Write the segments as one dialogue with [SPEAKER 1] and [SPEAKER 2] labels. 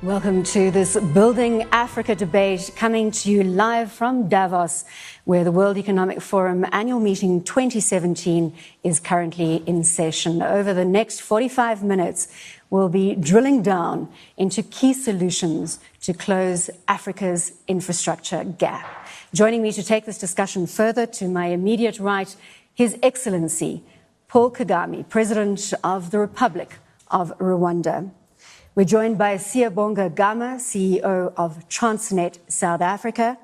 [SPEAKER 1] Welcome to this Building Africa debate, coming to you live from Davos, where the World Economic Forum annual meeting 2017 is currently in session. Over the next 45 minutes, we'll be drilling down into key solutions to close Africa's infrastructure gap. Joining me to take this discussion further, to my immediate right, His Excellency Paul Kagame, President of the Republic of Rwanda. We're joined by Siyabonga Gama, CEO of Transnet South Africa,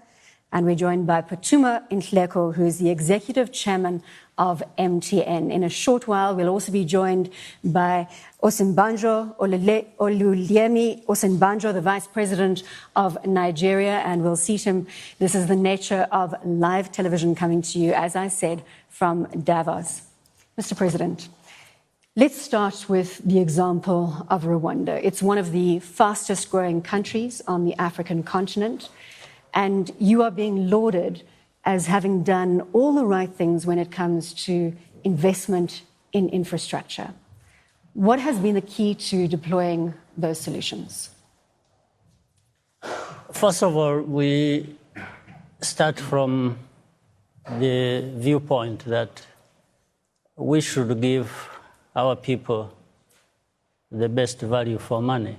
[SPEAKER 1] and we're joined by Phuthuma Nhleko, who is the Executive Chairman of MTN. In a short while, we'll also be joined by Oluyemi Osinbajo, the Vice President of Nigeria, and we'll seat him. This is the nature of live television coming to you, as I said, from Davos. Mr. President, let's start with the example of Rwanda. It's one of the fastest growing countries on the African continent, and you are being lauded as having done all the right things when it comes to investment in infrastructure. What has been the key to deploying those solutions?
[SPEAKER 2] First of all, we start from the viewpoint that we should give our people the best value for money.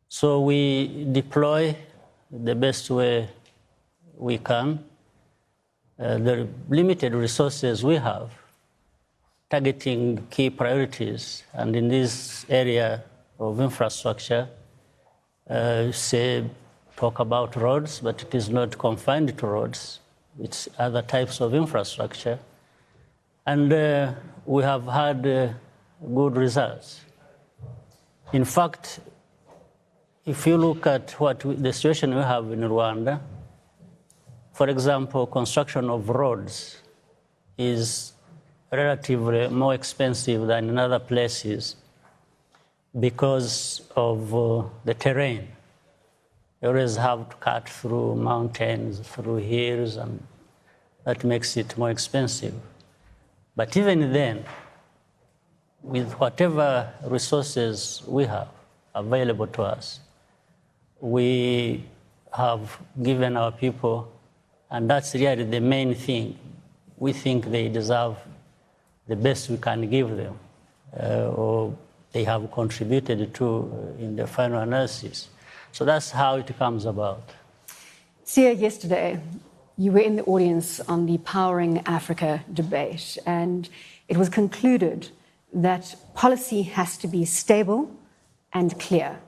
[SPEAKER 2] So we deploy the best way we can the limited resources we have, targeting key priorities. And in this area of infrastructure, talk about roads, but it is not confined to roads. It's other types of infrastructure. And we have had good results. In fact, if you look at the situation we have in Rwanda, for example, construction of roads is relatively more expensive than in other places because of the terrain. You always have to cut through mountains, through hills, and that makes it more expensive. But even then, with whatever resources we have available to us, we have given our people, and that's really the main thing. We think they deserve the best we can give them, or they have contributed to in the final analysis. So that's how it comes about.
[SPEAKER 1] Siya, yesterday, you were in the audience on the Powering Africa debate, and it was concluded that policy has to be stable and clear,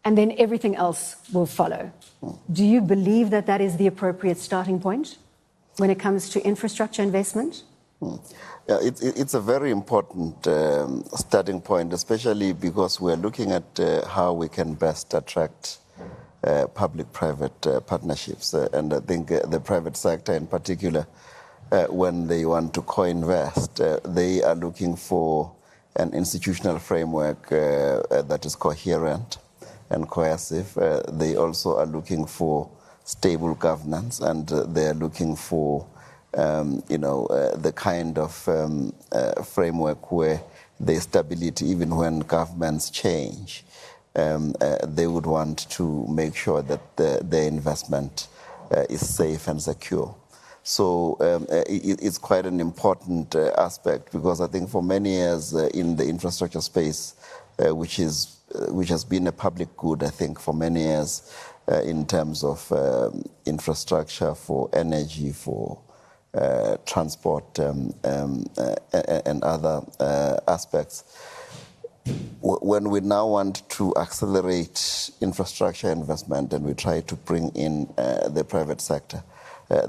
[SPEAKER 1] and then everything else will follow. Do you believe that that is the appropriate starting point when it comes to infrastructure investment?
[SPEAKER 3] Yeah, it's a very important starting point, especially because we're looking at how we can best attract public-private partnerships. And I think the private sector in particular, when they want to co-invest, they are looking for an institutional framework that is coherent and cohesive. They also are looking for stable governance, and they're looking for the kind of framework where there's stability even when governments change. They would want to make sure that their investment is safe and secure. So it's quite an important aspect, because I think for many years in the infrastructure space, which has been a public good, I think for many years in terms of infrastructure for energy, for transport and other aspects. When we now want to accelerate infrastructure investment and we try to bring in the private sector,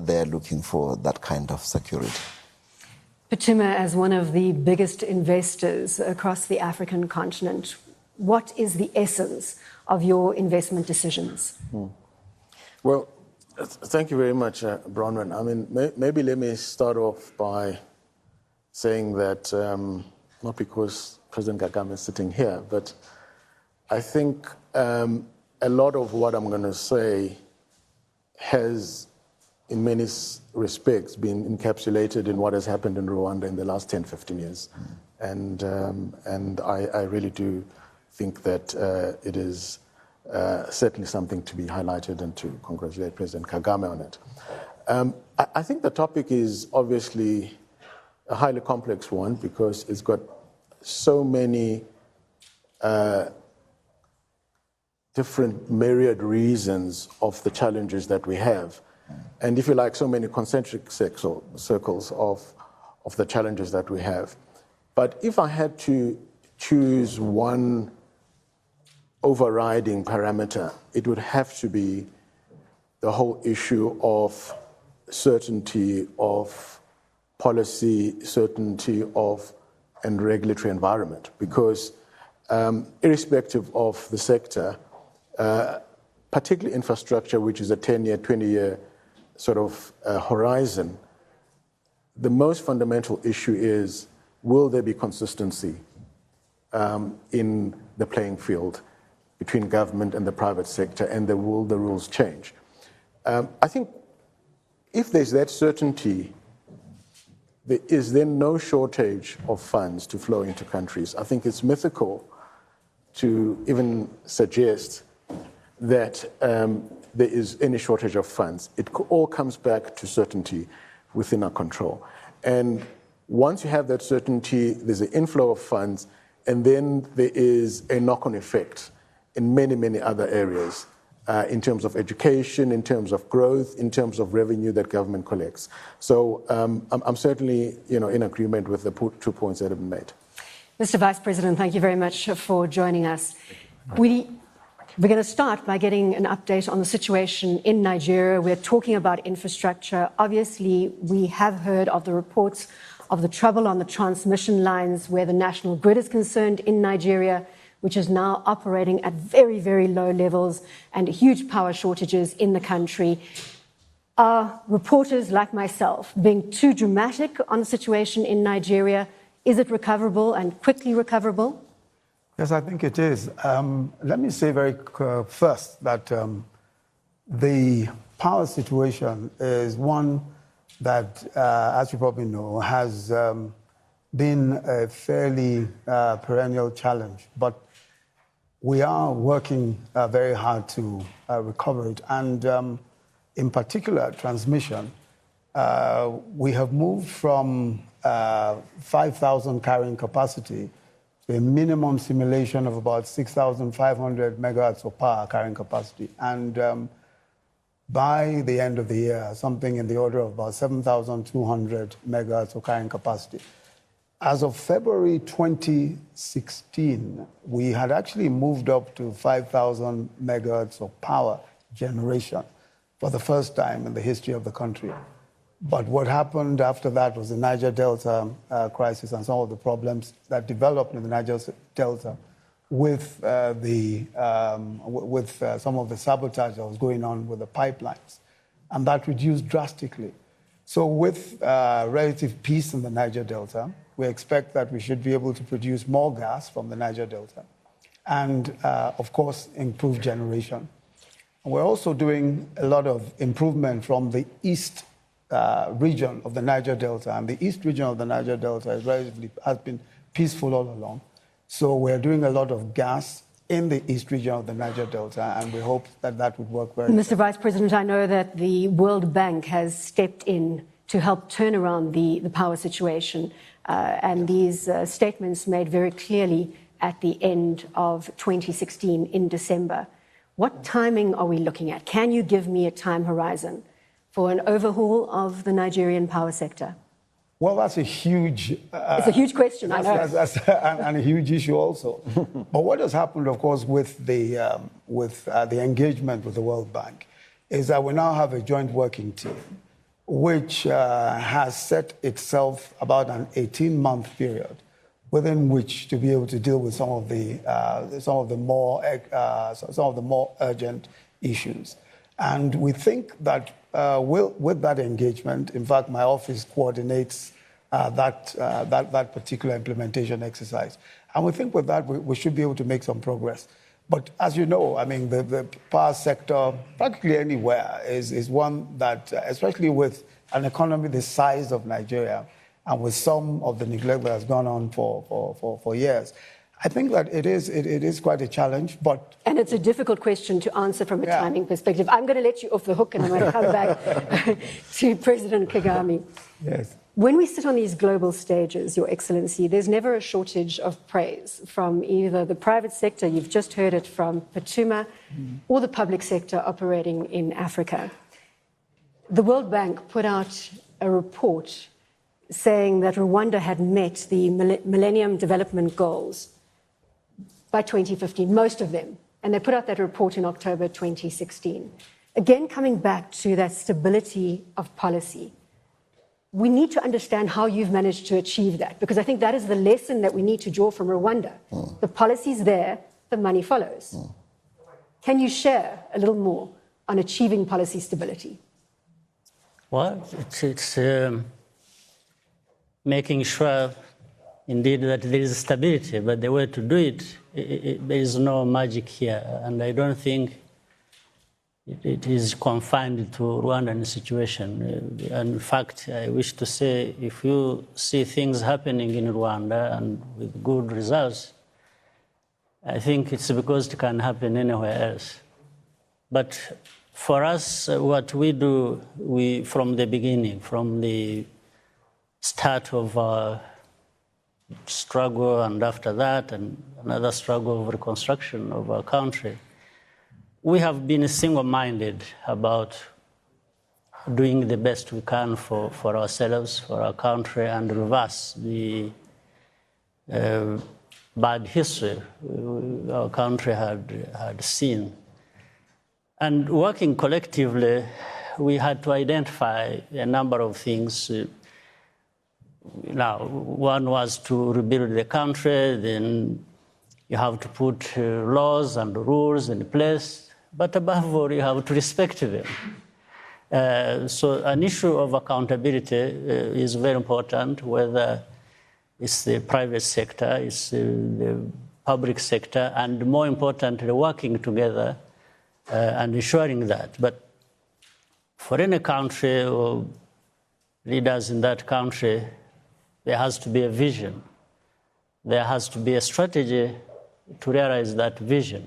[SPEAKER 3] they're looking for that kind of security.
[SPEAKER 1] Phuthuma, as one of the biggest investors across the African continent, what is the essence of your investment decisions?
[SPEAKER 4] Well, thank you very much, Bronwyn. I mean, maybe let me start off by saying that, not because President Kagame is sitting here, but I think a lot of what I'm going to say has, in many respects, been encapsulated in what has happened in Rwanda in the last 10, 15 years. And I really do think that it is certainly something to be highlighted and to congratulate President Kagame on it. I think the topic is obviously a highly complex one because it's got so many different myriad reasons of the challenges that we have. And if you like, so many concentric circles of the challenges that we have. But if I had to choose one overriding parameter, it would have to be the whole issue of certainty of policy, certainty of and regulatory environment. Because irrespective of the sector, particularly infrastructure, which is a 10-year, 20-year sort of horizon, the most fundamental issue is, will there be consistency in the playing field between government and the private sector, and will the rules change? I think if there's that certainty, there is then no shortage of funds to flow into countries. I think it's mythical to even suggest that there is any shortage of funds. It all comes back to certainty within our control. And once you have that certainty, there's an inflow of funds, and then there is a knock-on effect in many, many other areas, in terms of education, in terms of growth, in terms of revenue that government collects. So I'm certainly, in agreement with the 2 points that have been made.
[SPEAKER 1] Mr. Vice President, thank you very much for joining us. We're going to start by getting an update on the situation in Nigeria. We're talking about infrastructure. Obviously, we have heard of the reports of the trouble on the transmission lines where the national grid is concerned in Nigeria, which is now operating at very, very low levels and huge power shortages in the country. Are reporters like myself being too dramatic on the situation in Nigeria? Is it recoverable and quickly recoverable?
[SPEAKER 5] Yes, I think it is. Let me say very first that the power situation is one that, as you probably know, has been a fairly perennial challenge. But we are working very hard to recover it. And in particular, transmission, we have moved from 5,000 carrying capacity to a minimum simulation of about 6,500 megawatts of power carrying capacity. And by the end of the year, something in the order of about 7,200 megawatts of carrying capacity. As of February 2016, we had actually moved up to 5,000 megawatts of power generation for the first time in the history of the country. But what happened after that was the Niger Delta crisis and some of the problems that developed in the Niger Delta with some of the sabotage that was going on with the pipelines. And that reduced drastically. So with relative peace in the Niger Delta, we expect that we should be able to produce more gas from the Niger Delta and, of course, improve generation. And we're also doing a lot of improvement from the east region of the Niger Delta, and the east region of the Niger Delta has been peaceful all along. So we're doing a lot of gas in the east region of the Niger Delta, and we hope that that would work very well.
[SPEAKER 1] Mr. Vice President, I know that the World Bank has stepped in to help turn around the power situation, and these statements made very clearly at the end of 2016 in December. What timing are we looking at? Can you give me a time horizon for an overhaul of the Nigerian power sector?
[SPEAKER 5] Well, that's a huge...
[SPEAKER 1] it's a huge question, I know.
[SPEAKER 5] And a huge issue also. But what has happened, of course, with the engagement with the World Bank is that we now have a joint working team which has set itself about an 18-month period within which to be able to deal with some of the more urgent issues. And we think that with that engagement, in fact, my office coordinates that particular implementation exercise. And we think with that, we should be able to make some progress. But as you know, I mean, the power sector, practically anywhere, is one that, especially with an economy the size of Nigeria, and with some of the neglect that has gone on for years, I think that it is quite a challenge, but...
[SPEAKER 1] And it's a difficult question to answer from a timing perspective. I'm going to let you off the hook and I'm going to come back to President Kagame.
[SPEAKER 5] Yes.
[SPEAKER 1] When we sit on these global stages, Your Excellency, there's never a shortage of praise from either the private sector, you've just heard it from Phuthuma, or the public sector operating in Africa. The World Bank put out a report saying that Rwanda had met the Millennium Development Goals by 2015, most of them. And they put out that report in October 2016. Again, coming back to that stability of policy, we need to understand how you've managed to achieve that, because I think that is the lesson that we need to draw from Rwanda. The policy's there, the money follows. Can you share a little more on achieving policy stability?
[SPEAKER 2] Well, it's making sure, indeed, that there is stability, but the way to do it, there is no magic here. And I don't think it is confined to Rwandan situation. In fact, I wish to say, if you see things happening in Rwanda and with good results, I think it's because it can happen anywhere else. But for us, what we do, from the beginning, from the start of our struggle, and after that, and another struggle of reconstruction of our country, we have been single-minded about doing the best we can for ourselves, for our country, and reverse the bad history our country had seen. And working collectively, we had to identify a number of things. Now, one was to rebuild the country, then you have to put laws and rules in place, but above all, you have to respect them. So an issue of accountability is very important, whether it's the private sector, it's the public sector, and more importantly, working together and ensuring that. But for any country or leaders in that country, there has to be a vision. There has to be a strategy to realize that vision.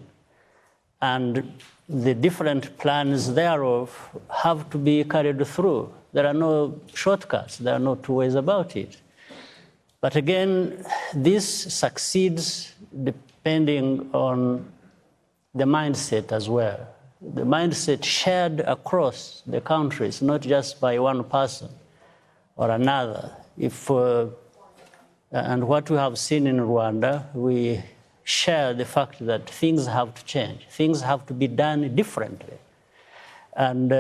[SPEAKER 2] And the different plans thereof have to be carried through. There are no shortcuts. There are no two ways about it. But again, this succeeds depending on the mindset as well. The mindset shared across the countries, not just by one person or another. And what we have seen in Rwanda, we share the fact that things have to change. Things have to be done differently. And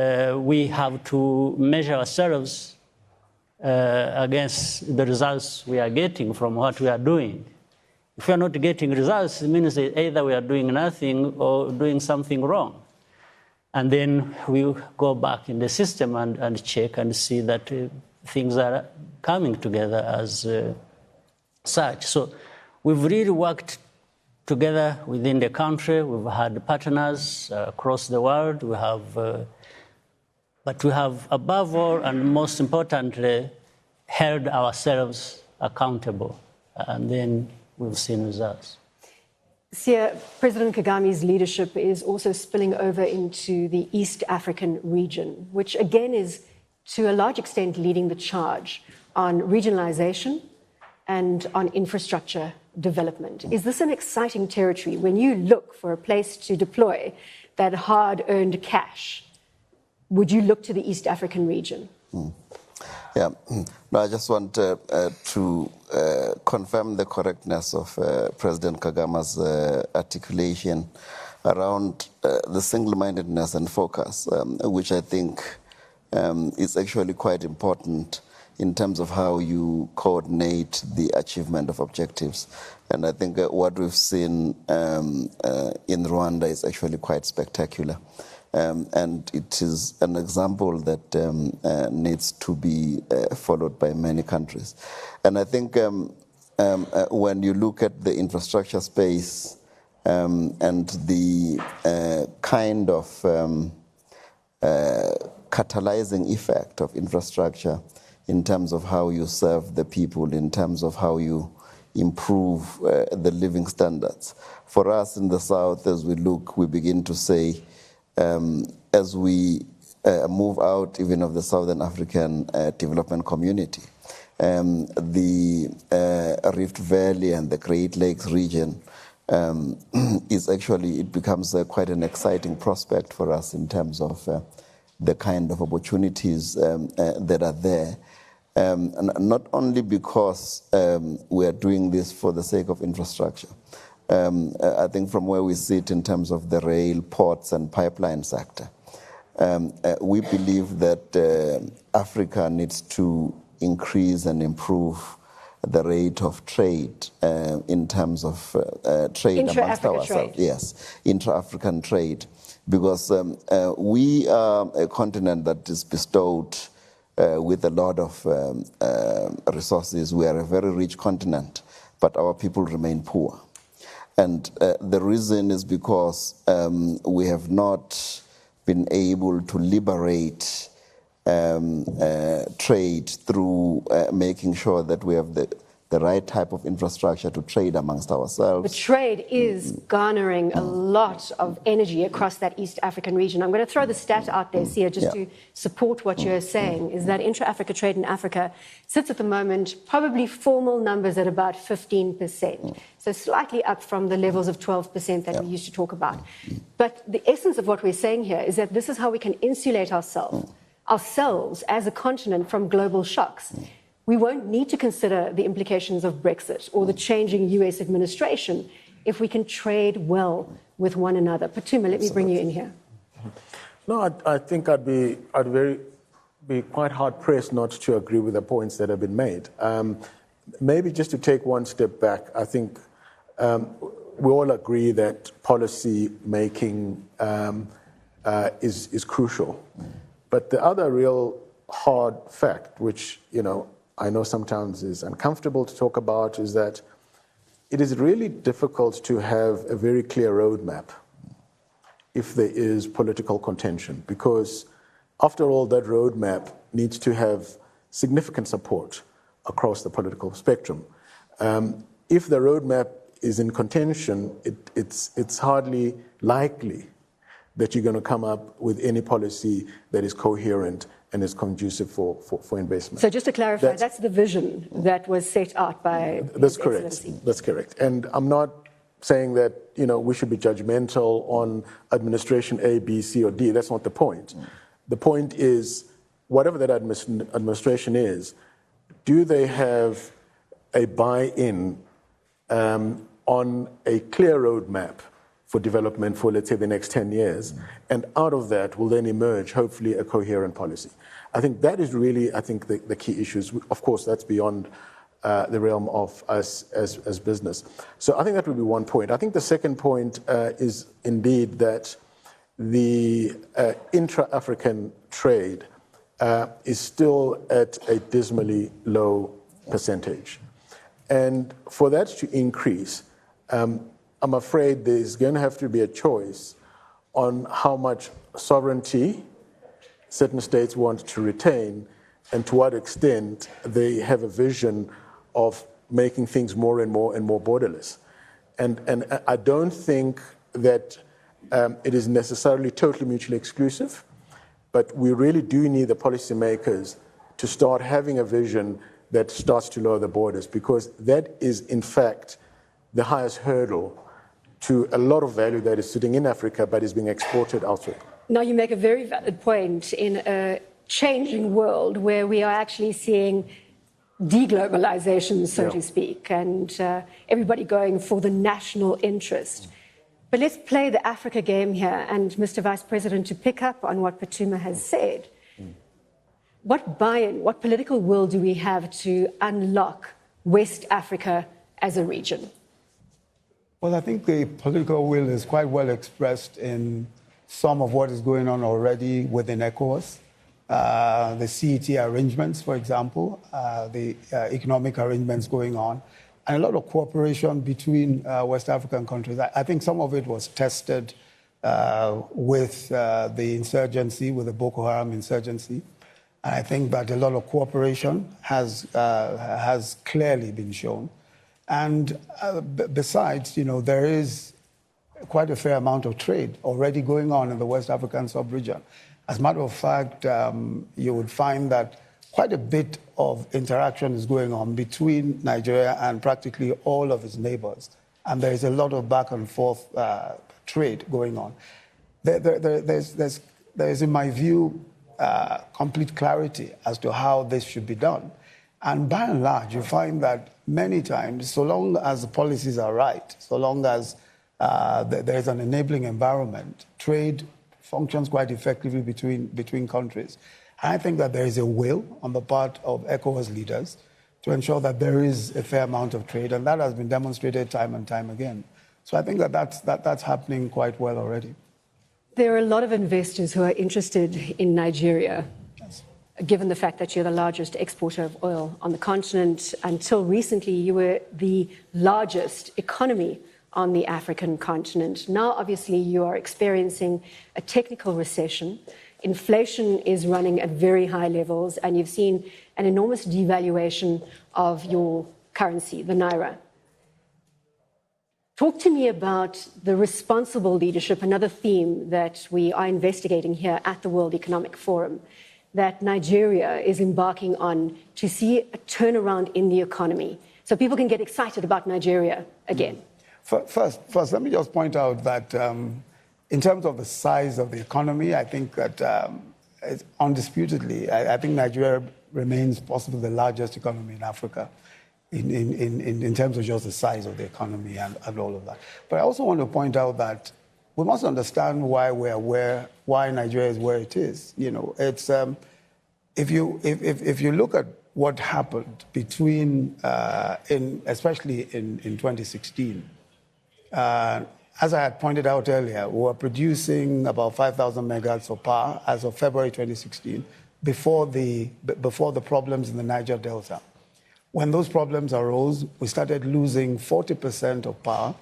[SPEAKER 2] we have to measure ourselves against the results we are getting from what we are doing. If we are not getting results, it means that either we are doing nothing or doing something wrong. And then we go back in the system and check and see that things are coming together as such. So we've really worked together within the country. We've had partners across the world. But we have, above all and most importantly, held ourselves accountable. And then we've seen results.
[SPEAKER 1] Siya, President Kagame's leadership is also spilling over into the East African region, which again is to a large extent leading the charge on regionalization and on infrastructure development. Is this an exciting territory when you look for a place to deploy that hard-earned cash? Would you look to the East African region?
[SPEAKER 3] Yeah, no, I just want to confirm the correctness of President Kagame's articulation around the single-mindedness and focus, which I think is actually quite important in terms of how you coordinate the achievement of objectives. And I think what we've seen in Rwanda is actually quite spectacular. And it is an example that needs to be followed by many countries. And I think when you look at the infrastructure space and the kind of catalyzing effect of infrastructure in terms of how you serve the people, in terms of how you improve the living standards. For us in the South, as we look, we begin to say, as we move out even of the Southern African development community, the Rift Valley and the Great Lakes region is actually, it becomes quite an exciting prospect for us in terms of the kind of opportunities that are there. And not only because we are doing this for the sake of infrastructure. I think from where we sit in terms of the rail, ports, and pipeline sector, we believe that Africa needs to increase and improve the rate of trade in terms of trade amongst ourselves. Trade. Yes, intra-African trade. Because we are a continent that is bestowed with a lot of resources. We are a very rich continent, but our people remain poor. And the reason is because we have not been able to liberate trade through making sure that we have the right type of infrastructure to trade amongst ourselves.
[SPEAKER 1] The trade is garnering a lot of energy across that East African region. I'm going to throw the stat out there, Siya, just to support what you're saying, is that intra-Africa trade in Africa sits at the moment, probably formal numbers at about 15%. So slightly up from the levels of 12% that we used to talk about. But the essence of what we're saying here is that this is how we can insulate ourselves as a continent from global shocks. We won't need to consider the implications of Brexit or the changing US administration if we can trade well with one another. Phuthuma, let me bring you in here.
[SPEAKER 4] No, I think I'd be quite hard pressed not to agree with the points that have been made. Maybe just to take one step back, I think we all agree that policy making is crucial. But the other real hard fact, which I know sometimes is uncomfortable to talk about, is that it is really difficult to have a very clear roadmap if there is political contention, because after all, that roadmap needs to have significant support across the political spectrum. If the roadmap is in contention, it's hardly likely that you're going to come up with any policy that is coherent and is conducive for investment.
[SPEAKER 1] So just to clarify, that's the vision that was set out by
[SPEAKER 4] That's correct. That's correct. And I'm not saying that we should be judgmental on administration A, B, C, or D. That's not the point. The point is, whatever that administration is, do they have a buy-in on a clear roadmap for development for, let's say, the next 10 years, and out of that will then emerge, hopefully, a coherent policy. I think that is really, the key issues. Of course, that's beyond the realm of us as business. So I think that would be one point. I think the second point is indeed that the intra-African trade is still at a dismally low percentage. And for that to increase, I'm afraid there's going to have to be a choice on how much sovereignty certain states want to retain and to what extent they have a vision of making things more and more borderless. And I don't think that it is necessarily totally mutually exclusive, but we really do need the policymakers to start having a vision that starts to lower the borders, because that is, in fact, the highest hurdle to a lot of value that is sitting in Africa but is being exported elsewhere.
[SPEAKER 1] Now, you make a very valid point in a changing world where we are actually seeing deglobalization, so to speak, and everybody going for the national interest. But let's play the Africa game here, and Mr. Vice President, to pick up on what Phuthuma has said. What buy-in, what political will do we have to unlock West Africa as a region?
[SPEAKER 5] Well, I think the political will is quite well expressed in some of what is going on already within ECOWAS. The CET arrangements, for example, the economic arrangements going on, and a lot of cooperation between West African countries. I think some of it was tested with the insurgency, with the Boko Haram insurgency. I think that a lot of cooperation has clearly been shown. And besides, there is quite a fair amount of trade already going on in the West African sub-region. As a matter of fact, you would find that quite a bit of interaction is going on between Nigeria and practically all of its neighbors. And there is a lot of back and forth trade going on. There's, in my view, complete clarity as to how this should be done. And by and large, you find that many times, so long as the policies are right, so long as there is an enabling environment, trade functions quite effectively between countries. And I think that there is a will on the part of ECOWAS leaders to ensure that there is a fair amount of trade, and that has been demonstrated time and time again. So I think that's happening quite well already.
[SPEAKER 1] There are a lot of investors who are interested in Nigeria, yes, given the fact that you're the largest exporter of oil on the continent. Until recently, you were the largest economy on the African continent. Now, obviously, you are experiencing a technical recession. Inflation is running at very high levels, and you've seen an enormous devaluation of your currency, the Naira. Talk to me about the responsible leadership, another theme that we are investigating here at the World Economic Forum, that Nigeria is embarking on to see a turnaround in the economy, so people can get excited about Nigeria again.
[SPEAKER 5] First, let me just point out that in terms of the size of the economy, I think that undisputedly, I think Nigeria remains possibly the largest economy in Africa in terms of just the size of the economy and all of that. But I also want to point out that we must understand why why Nigeria is where it is. It's if you look at what happened between especially in 2016. As I had pointed out earlier, we were producing about 5,000 megawatts of power as of February 2016, before the problems in the Niger Delta. When those problems arose, we started losing 40% of power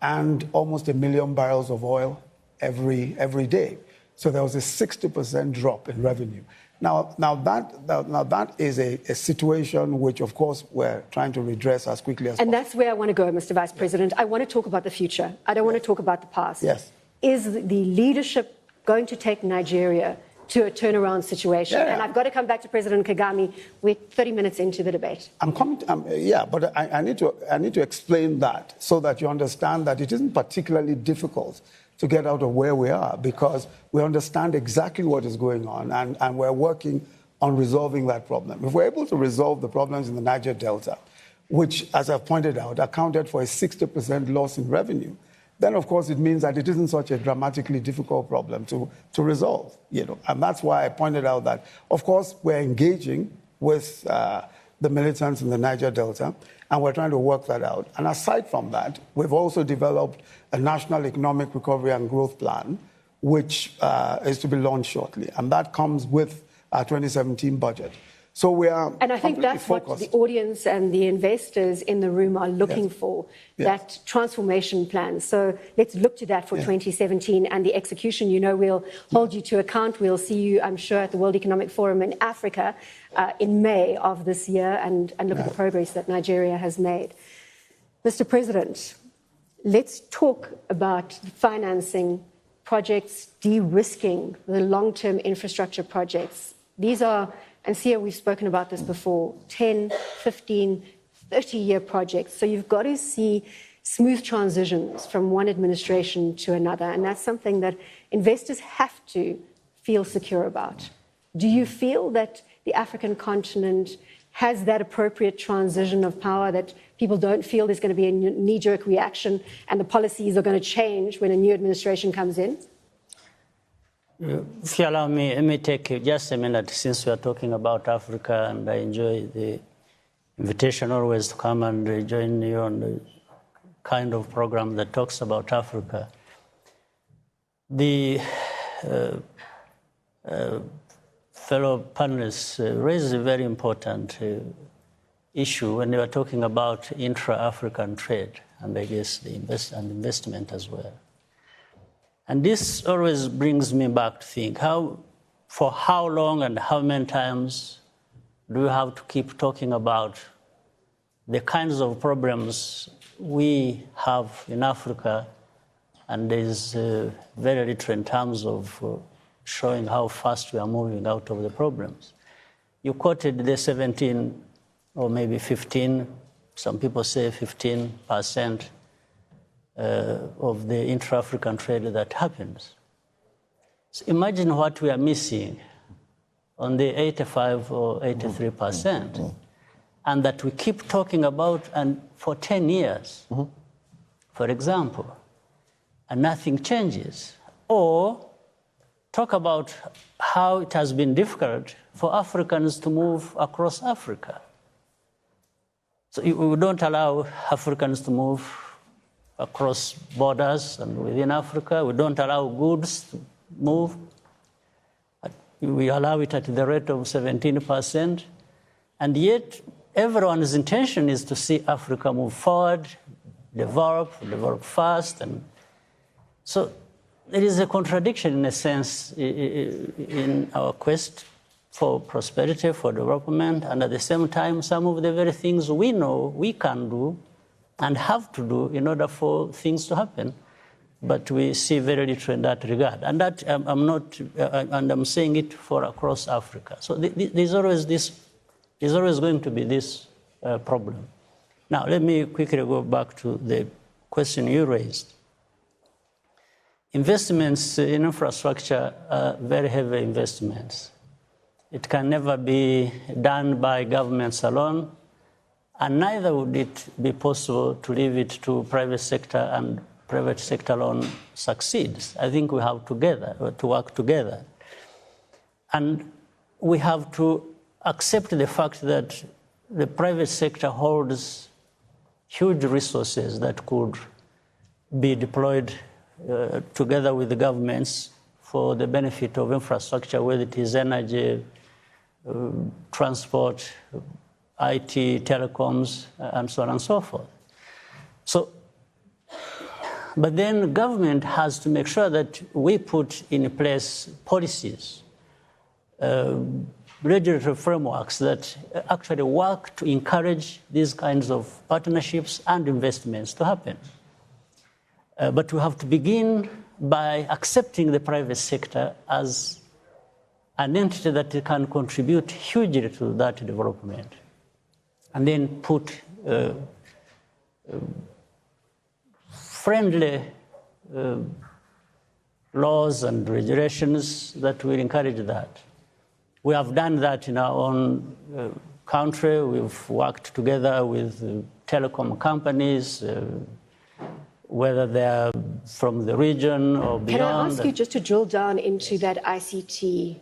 [SPEAKER 5] and almost 1 million barrels of oil every day. So there was a 60% drop in revenue. Now that is a situation which, of course, we're trying to redress as quickly as possible.
[SPEAKER 1] And that's where I want to go, Mr. Vice President. I want to talk about the future. I don't want to talk about the past.
[SPEAKER 5] Yes.
[SPEAKER 1] Is the leadership going to take Nigeria to a turnaround situation?
[SPEAKER 5] Yeah.
[SPEAKER 1] And I've got to come back to President Kagame. We're 30 minutes into the debate.
[SPEAKER 5] But I need to explain that so that you understand that it isn't particularly difficult to get out of where we are, because we understand exactly what is going on, and we're working on resolving that problem. If we're able to resolve the problems in the Niger Delta, which, as I've pointed out, accounted for a 60% loss in revenue, then of course it means that it isn't such a dramatically difficult problem to resolve. And that's why I pointed out that, of course, we're engaging with the militants in the Niger Delta, and we're trying to work that out. And aside from that, we've also developed a national economic recovery and growth plan, which is to be launched shortly. And that comes with our 2017 budget. So we are
[SPEAKER 1] And I think that's
[SPEAKER 5] focused.
[SPEAKER 1] what the audience and the investors in the room are looking for, that transformation plan. So let's look to that for 2017 and the execution. We'll hold you to account. We'll see you, I'm sure, at the World Economic Forum in Africa in May of this year and look at the progress that Nigeria has made. Mr. President, let's talk about financing projects, de-risking the long-term infrastructure projects. These are, and Sia, we've spoken about this before, 10, 15, 30-year projects. So you've got to see smooth transitions from one administration to another. And that's something that investors have to feel secure about. Do you feel that the African continent has that appropriate transition of power, that people don't feel there's going to be a knee-jerk reaction and the policies are going to change when a new administration comes in?
[SPEAKER 2] If you allow me, let me take just a minute, since we are talking about Africa, and I enjoy the invitation always to come and join you on the kind of program that talks about Africa. The fellow panelists raised a very important issue when they were talking about intra-African trade, and I guess the investment as well. And this always brings me back to think, for how long and how many times do we have to keep talking about the kinds of problems we have in Africa, and there's very little in terms of showing how fast we are moving out of the problems. You quoted the 17 or maybe 15, some people say 15% of the intra-African trade that happens. So imagine what we are missing on the 85 or 83%, and that we keep talking about and for 10 years, for example, and nothing changes. Or talk about how it has been difficult for Africans to move across Africa. So we don't allow Africans to move across borders and within Africa. We don't allow goods to move. We allow it at the rate of 17%. And yet, everyone's intention is to see Africa move forward, develop fast. And so there is a contradiction, in a sense, in our quest for prosperity, for development, and at the same time, some of the very things we know we can do and have to do in order for things to happen. But we see very little in that regard. And that I'm saying it for across Africa. So there's always going to be this problem. Now, let me quickly go back to the question you raised. Investments in infrastructure are very heavy investments. It can never be done by governments alone, and neither would it be possible to leave it to private sector and private sector alone succeeds. I think we have to work together. And we have to accept the fact that the private sector holds huge resources that could be deployed together with the governments for the benefit of infrastructure, whether it is energy, transport, IT, telecoms, and so on and so forth. So, but then government has to make sure that we put in place policies, regulatory frameworks that actually work to encourage these kinds of partnerships and investments to happen. But we have to begin by accepting the private sector as an entity that can contribute hugely to that development, and then put friendly laws and regulations that will encourage that. We have done that in our own country. We've worked together with telecom companies, whether they're from the region or beyond.
[SPEAKER 1] Can I ask you just to drill down into that ICT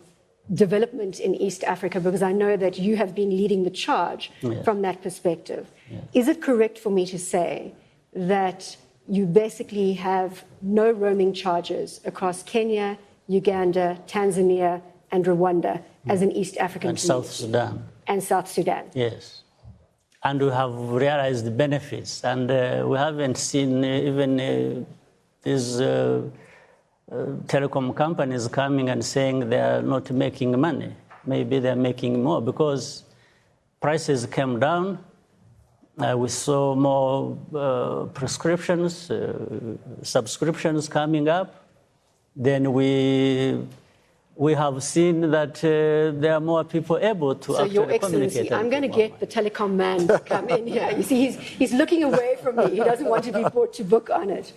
[SPEAKER 1] development in East Africa, because I know that you have been leading the charge from that perspective. Is it correct for me to say that you basically have no roaming charges across Kenya, Uganda, Tanzania, and Rwanda as an East African community?
[SPEAKER 2] South Sudan.
[SPEAKER 1] And South Sudan.
[SPEAKER 2] Yes. And we have realized the benefits. And we haven't seen even these telecom companies coming and saying they are not making money. Maybe they're making more because prices came down. We saw more prescriptions, subscriptions coming up. Then we have seen that there are more people able to
[SPEAKER 1] so
[SPEAKER 2] actually
[SPEAKER 1] Your Excellency,
[SPEAKER 2] communicate.
[SPEAKER 1] I'm going to get the telecom man to come in here. You see, he's looking away from me. He doesn't want to be brought to book on it.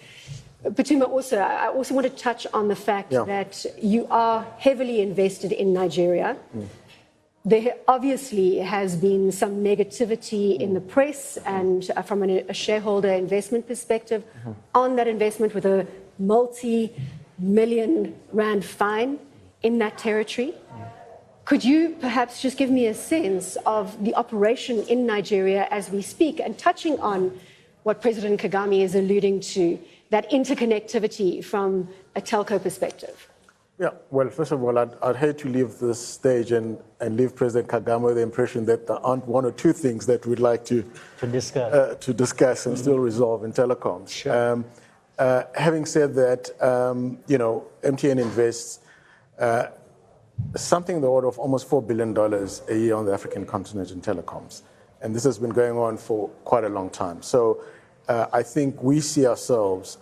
[SPEAKER 1] Phuthuma, I also want to touch on the fact that you are heavily invested in Nigeria. There obviously has been some negativity in the press and from a shareholder investment perspective on that investment, with a multi-million rand fine in that territory. Could you perhaps just give me a sense of the operation in Nigeria as we speak, and touching on what President Kagame is alluding to, that interconnectivity from a telco perspective?
[SPEAKER 4] Yeah, well, first of all, I'd hate to leave this stage and leave President Kagame with the impression that there aren't one or two things that we'd like to discuss and still resolve in telecoms.
[SPEAKER 2] Sure.
[SPEAKER 4] Having said that, MTN invests something in the order of almost $4 billion a year on the African continent in telecoms. And this has been going on for quite a long time. So I think we see ourselves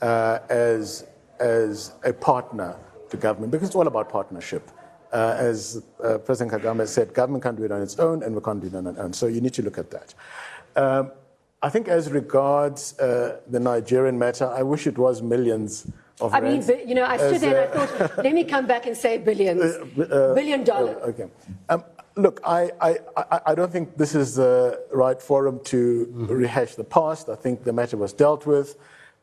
[SPEAKER 4] as a partner to government, because it's all about partnership. As President Kagame said, government can't do it on its own, and we can't do it on our own. So you need to look at that. I think as regards the Nigerian matter, I wish it was millions of rands.
[SPEAKER 1] I mean, you know, I stood there and I thought, let me come back and say billions. $1 billion.
[SPEAKER 4] Okay. Look, I don't think this is the right forum to rehash the past. I think the matter was dealt with.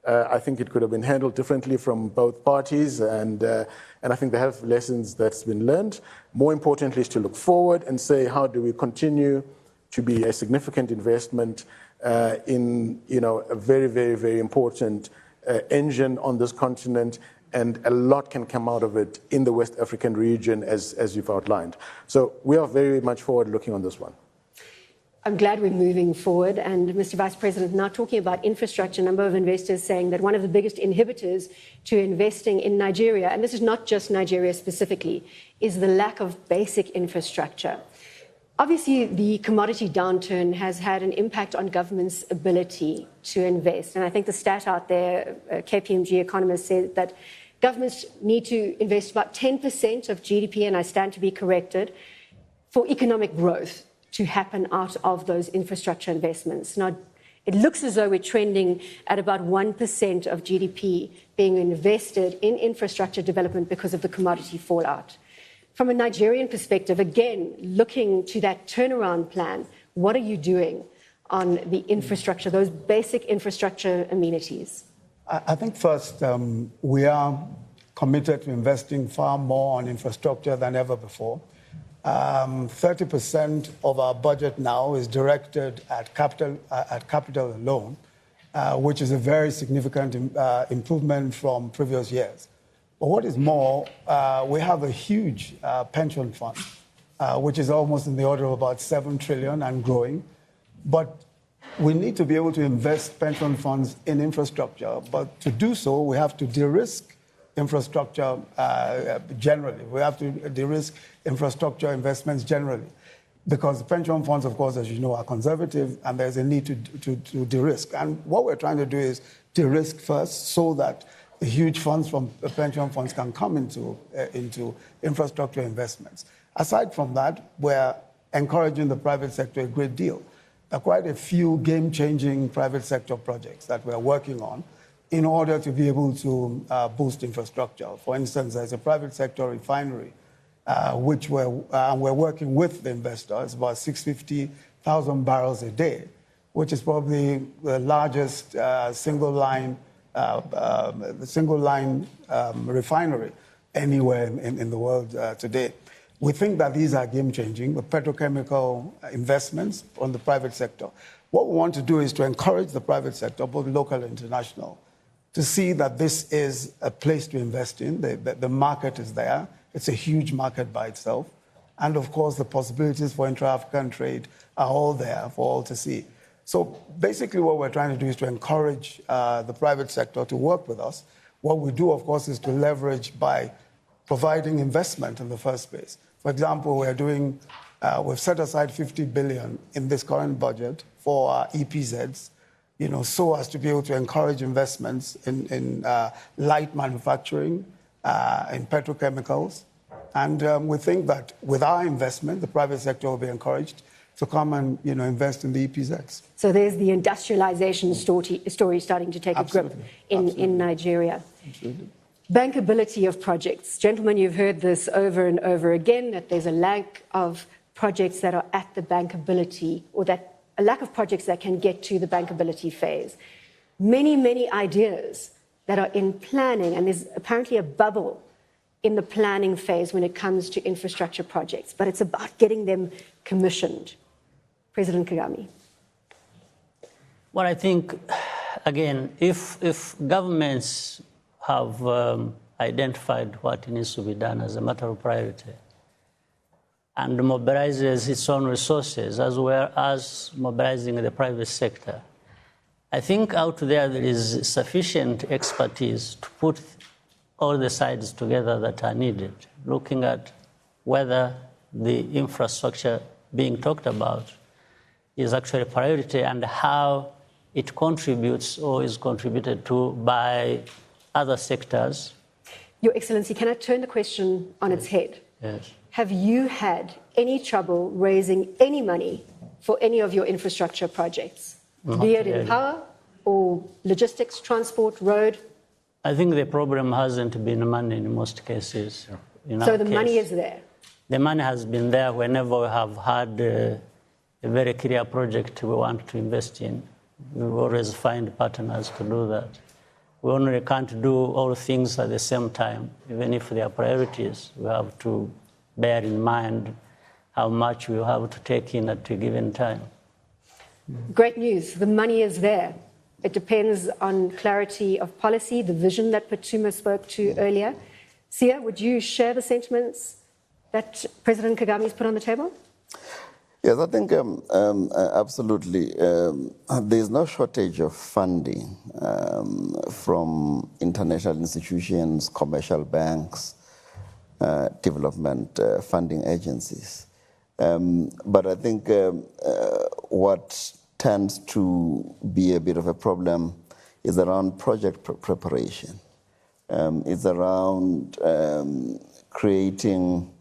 [SPEAKER 4] I think it could have been handled differently from both parties, and I think they have lessons that's been learned. More importantly is to look forward and say, how do we continue to be a significant investment in, you know, a very, very, very important engine on this continent, and a lot can come out of it in the West African region, as you've outlined. So we are very much forward-looking on this one.
[SPEAKER 1] I'm glad we're moving forward. And Mr. Vice President, now talking about infrastructure, a number of investors saying that one of the biggest inhibitors to investing in Nigeria, and this is not just Nigeria specifically, is the lack of basic infrastructure. Obviously, the commodity downturn has had an impact on government's ability to invest. And I think the stat out there, KPMG economists said that governments need to invest about 10% of GDP, and I stand to be corrected, for economic growth to happen out of those infrastructure investments. Now, it looks as though we're trending at about 1% of GDP being invested in infrastructure development because of the commodity fallout. From a Nigerian perspective, again, looking to that turnaround plan, what are you doing on the infrastructure, those basic infrastructure amenities?
[SPEAKER 5] I think first, we are committed to investing far more on infrastructure than ever before. 30% of our budget now is directed at capital alone, which is a very significant improvement from previous years. But what is more, we have a huge pension fund, which is almost in the order of about 7 trillion and growing. But we need to be able to invest pension funds in infrastructure. But to do so, we have to de-risk infrastructure generally. We have to de-risk infrastructure investments generally. Because the pension funds, of course, as you know, are conservative, and there's a need to de-risk. And what we're trying to do is de-risk first so that the huge funds from pension funds can come into infrastructure investments. Aside from that, we're encouraging the private sector a great deal. There are quite a few game-changing private sector projects that we're working on in order to be able to boost infrastructure. For instance, there's a private sector refinery, which we're working with the investors, about 650,000 barrels a day, which is probably the largest single-line refinery anywhere in the world today. We think that these are game-changing, the petrochemical investments on the private sector. What we want to do is to encourage the private sector, both local and international, to see that this is a place to invest in. The market is there. It's a huge market by itself. And of course, the possibilities for intra-African trade are all there for all to see. So basically what we're trying to do is to encourage the private sector to work with us. What we do, of course, is to leverage by providing investment in the first place. For example, we've set aside 50 billion in this current budget for our EPZs, so as to be able to encourage investments in light manufacturing, in petrochemicals. And we think that with our investment, the private sector will be encouraged to come and invest in the EPZs.
[SPEAKER 1] So there's the industrialization story starting to take a grip in Nigeria.
[SPEAKER 5] Absolutely.
[SPEAKER 1] Bankability of projects. Gentlemen, you've heard this over and over again, that there's a lack of projects that are at the bankability, or that a lack of projects that can get to the bankability phase. Many, many ideas that are in planning, and there's apparently a bubble in the planning phase when it comes to infrastructure projects, but it's about getting them commissioned. President Kagame.
[SPEAKER 2] Well, I think, again, if governments have identified what needs to be done as a matter of priority and mobilizes its own resources as well as mobilizing the private sector, I think out there is sufficient expertise to put all the sides together that are needed, looking at whether the infrastructure being talked about is actually a priority and how it contributes or is contributed to by other sectors.
[SPEAKER 1] Your Excellency, can I turn the question on its head?
[SPEAKER 2] Yes.
[SPEAKER 1] Have you had any trouble raising any money for any of your infrastructure projects, be it in power or logistics, transport, road?
[SPEAKER 2] I think the problem hasn't been money in most cases.
[SPEAKER 1] Yeah. So the money is there?
[SPEAKER 2] The money has been there whenever we have had a very clear project we want to invest in. We always find partners to do that. We only can't do all things at the same time. Even if they are priorities, we have to bear in mind how much we have to take in at a given time.
[SPEAKER 1] Great news. The money is there. It depends on clarity of policy, the vision that Phuthuma spoke to earlier. Siya, would you share the sentiments that President Kagame has put on the table?
[SPEAKER 3] Yes, I think absolutely. There's no shortage of funding from international institutions, commercial banks, development funding agencies. But I think what tends to be a bit of a problem is around project preparation. It's around creating,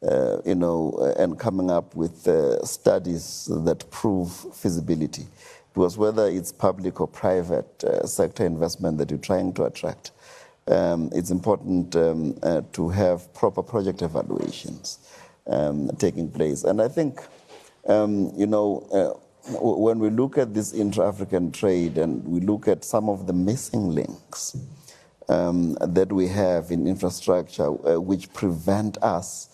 [SPEAKER 3] and coming up with studies that prove feasibility. Because whether it's public or private sector investment that you're trying to attract, it's important to have proper project evaluations taking place. And I think, when we look at this intra-African trade and we look at some of the missing links that we have in infrastructure which prevent us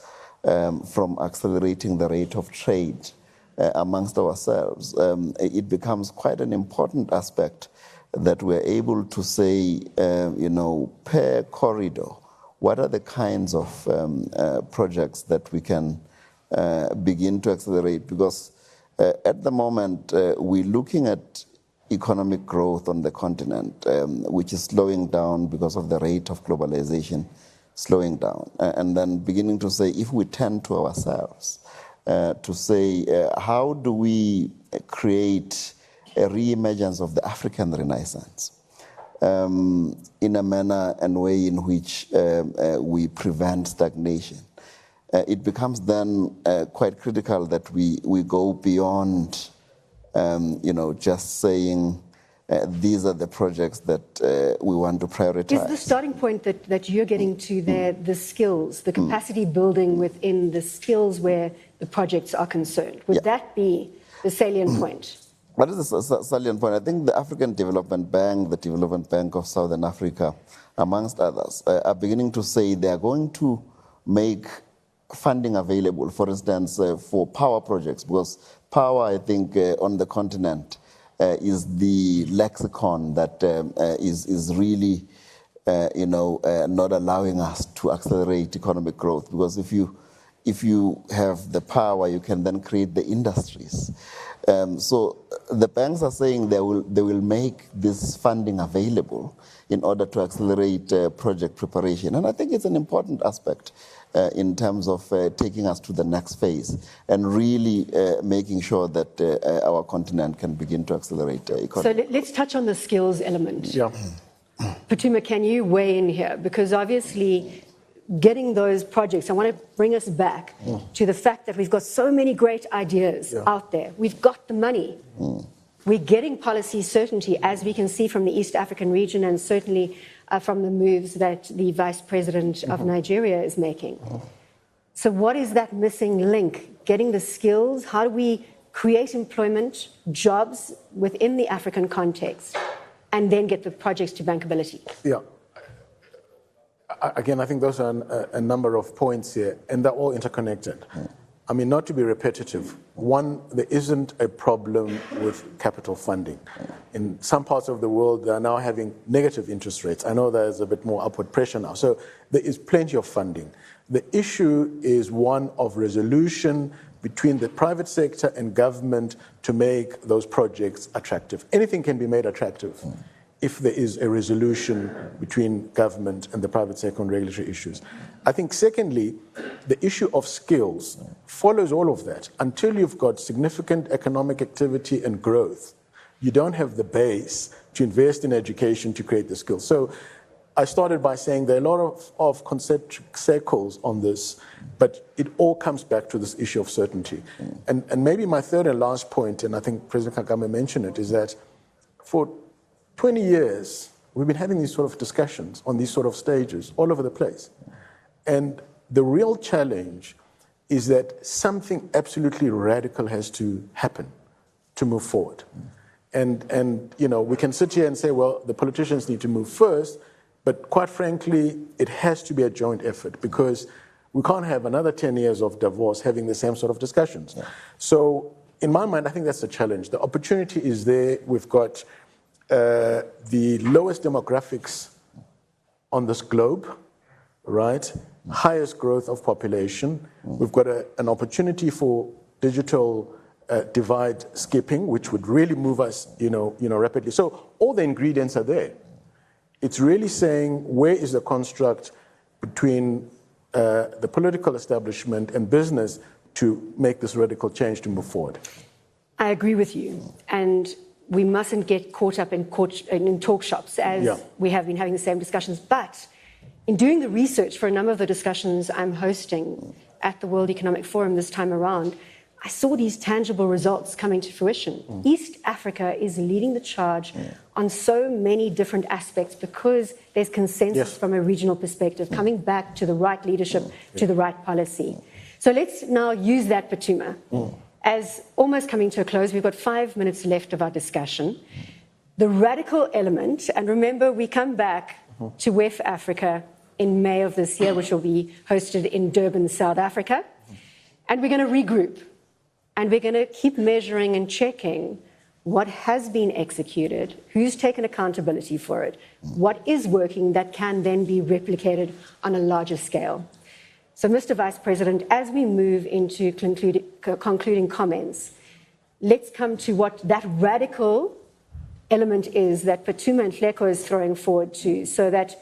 [SPEAKER 3] from accelerating the rate of trade amongst ourselves, it becomes quite an important aspect that we're able to say, per corridor, what are the kinds of projects that we can begin to accelerate? Because at the moment, we're looking at economic growth on the continent, which is slowing down because of the rate of globalization slowing down. And then beginning to say, if we turn to ourselves, to say, how do we create a re-emergence of the African Renaissance in a manner and way in which we prevent stagnation? It becomes then quite critical that we go beyond, just saying these are the projects that we want to prioritize.
[SPEAKER 1] Is the starting point that you're getting to there the skills, the capacity building within the skills where the projects are concerned? Would that be the salient point?
[SPEAKER 3] That is the salient point. I think the African Development Bank, the Development Bank of Southern Africa, amongst others, are beginning to say they are going to make funding available, for instance, for power projects, because power, I think, on the continent is the lexicon that is really, not allowing us to accelerate economic growth. Because if you have the power, you can then create the industries. So the banks are saying they will make this funding available in order to accelerate project preparation. And I think it's an important aspect in terms of taking us to the next phase and really making sure that our continent can begin to accelerate economy.
[SPEAKER 1] So let's touch on the skills element.
[SPEAKER 4] Yeah.
[SPEAKER 1] Phuthuma, can you weigh in here? Because obviously getting those projects, I want to bring us back to the fact that we've got so many great ideas out there. We've got the money. We're getting policy certainty, as we can see from the East African region and certainly from the moves that the Vice President of Nigeria is making. So what is that missing link? Getting the skills? How do we create employment, jobs within the African context, and then get the projects to bankability?
[SPEAKER 4] Yeah. Again, I think those are a number of points here, and they're all interconnected. I mean, not to be repetitive, one, there isn't a problem with capital funding. In some parts of the world, they are now having negative interest rates. I know there's a bit more upward pressure now. So there is plenty of funding. The issue is one of resolution between the private sector and government to make those projects attractive. Anything can be made attractive if there is a resolution between government and the private sector on regulatory issues. I think, secondly, the issue of skills follows all of that. Until you've got significant economic activity and growth, you don't have the base to invest in education to create the skills. So I started by saying there are a lot of concentric circles on this, but it all comes back to this issue of certainty. And maybe my third and last point, and I think President Kagame mentioned it, is that for 20 years, we've been having these sort of discussions on these sort of stages all over the place. And the real challenge is that something absolutely radical has to happen to move forward. And you know, we can sit here and say, well, the politicians need to move first, but quite frankly, it has to be a joint effort because we can't have another 10 years of Davos having the same sort of discussions. Yeah. So in my mind, I think that's the challenge. The opportunity is there. We've got the lowest demographics on this globe, right? Highest growth of population. We've got an opportunity for digital divide skipping, which would really move us, you know, rapidly. So all the ingredients are there. It's really saying where is the construct between the political establishment and business to make this radical change to move forward.
[SPEAKER 1] I agree with you. And we mustn't get caught up in talk shops as we have been having the same discussions. But in doing the research for a number of the discussions I'm hosting at the World Economic Forum this time around, I saw these tangible results coming to fruition. East Africa is leading the charge on so many different aspects because there's consensus from a regional perspective, coming back to the right leadership, to the right policy. So let's now use that, Phuthuma. As almost coming to a close, we've got 5 minutes left of our discussion. The radical element, and remember, we come back to WEF Africa in May of this year, which will be hosted in Durban, South Africa. And we're going to regroup. And we're going to keep measuring and checking what has been executed, who's taken accountability for it, what is working that can then be replicated on a larger scale. So, Mr. Vice President, as we move into concluding comments, let's come to what that radical element is that Phuthuma Nhleko is throwing forward to, so that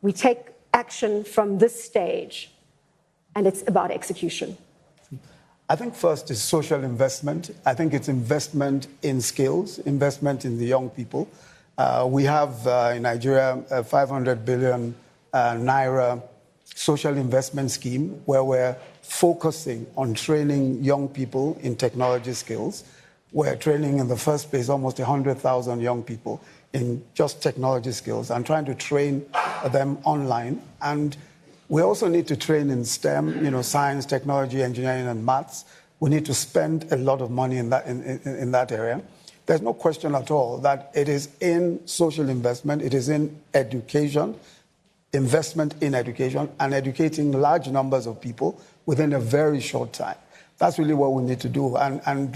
[SPEAKER 1] we take action from this stage, and it's about execution.
[SPEAKER 5] I think first is social investment. I think it's investment in skills, investment in the young people. We have in Nigeria a 500 billion naira social investment scheme where we're focusing on training young people in technology skills. We're training in the first place almost 100,000 young people in just technology skills and trying to train them online. And we also need to train in STEM, science, technology, engineering, and maths. We need to spend a lot of money in that area. There's no question at all that it is in social investment, it is in education, investment in education, and educating large numbers of people within a very short time. That's really what we need to do. And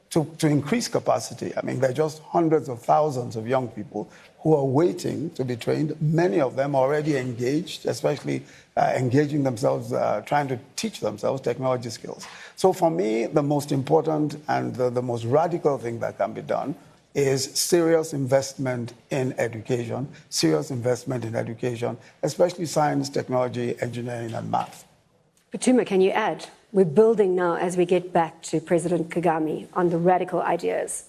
[SPEAKER 5] to increase capacity, I mean, there are just hundreds of thousands of young people who are waiting to be trained. Many of them are already engaged, especially engaging themselves, trying to teach themselves technology skills. So for me, the most important and the most radical thing that can be done is serious investment in education, especially science, technology, engineering, and math.
[SPEAKER 1] Phuthuma, can you add? We're building now as we get back to President Kagame on the radical ideas.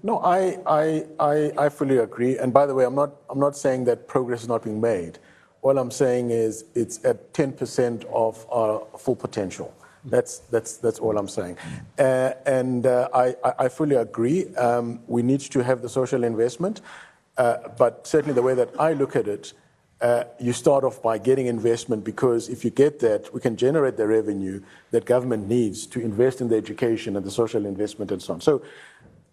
[SPEAKER 4] No, I fully agree. And by the way, I'm not saying that progress is not being made. All I'm saying is it's at 10% of our full potential. That's all I'm saying. I fully agree. We need to have the social investment, but certainly the way that I look at it, you start off by getting investment, because if you get that, we can generate the revenue that government needs to invest in the education and the social investment and so on. So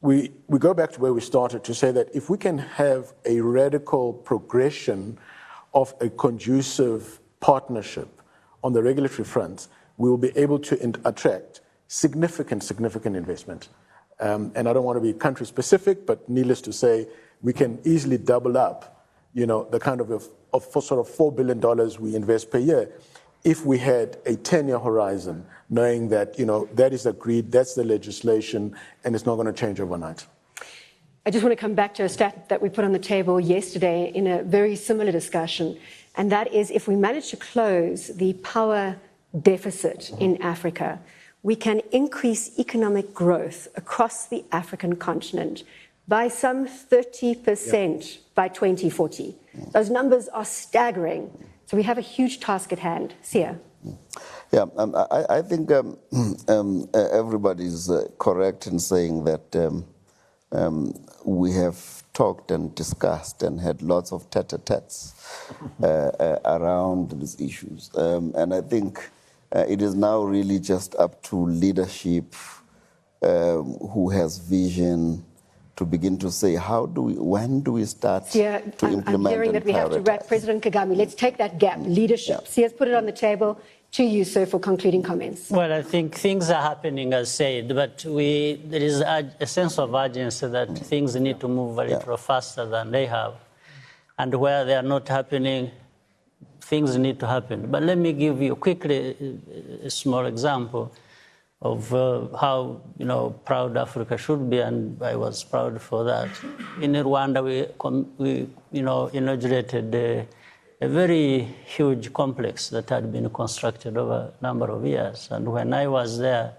[SPEAKER 4] we go back to where we started to say that if we can have a radical progression of a conducive partnership on the regulatory front, we will be able to attract significant investment. And I don't want to be country specific, but needless to say, we can easily double up, the kind of sort of $4 billion we invest per year if we had a 10-year horizon, knowing that, that is agreed, that's the legislation, and it's not going to change overnight.
[SPEAKER 1] I just want to come back to a stat that we put on the table yesterday in a very similar discussion, and that is if we manage to close the power deficit in Africa, we can increase economic growth across the African continent by some 30% by 2040. Those numbers are staggering. So we have a huge task at hand. Siya?
[SPEAKER 3] Yeah, I think everybody's correct in saying that we have talked and discussed and had lots of tete-a-tetes around these issues. And I think it is now really just up to leadership who has vision to begin to say, when do we start to implement
[SPEAKER 1] I'm hearing that we have to wrap. President Kagame, let's take that gap, leadership. Siya's put it on the table. To you, sir, for concluding comments.
[SPEAKER 2] Well, I think things are happening, as said, but there is a sense of urgency that things need to move a little faster than they have. And where they are not happening, things need to happen. But let me give you quickly a small example of how proud Africa should be, and I was proud for that. In Rwanda, we inaugurated a very huge complex that had been constructed over a number of years. And when I was there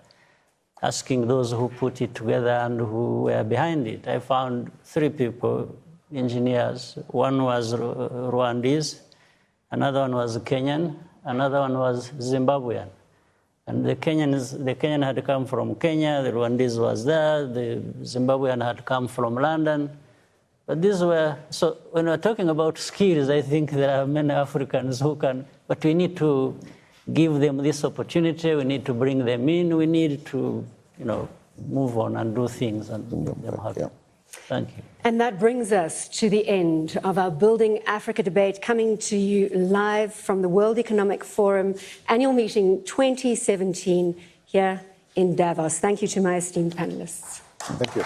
[SPEAKER 2] asking those who put it together and who were behind it, I found 3 people, engineers. One was Rwandese, another one was Kenyan, another one was Zimbabwean. And the Kenyan had come from Kenya, the Rwandese was there, the Zimbabwean had come from London. But these were, so when we're talking about skills, I think there are many Africans who can, but we need to give them this opportunity, we need to bring them in, we need to, move on and do things and make them happy. Thank you.
[SPEAKER 1] And that brings us to the end of our Building Africa debate, coming to you live from the World Economic Forum Annual Meeting 2017 here in Davos. Thank you to my esteemed panelists.
[SPEAKER 4] Thank you.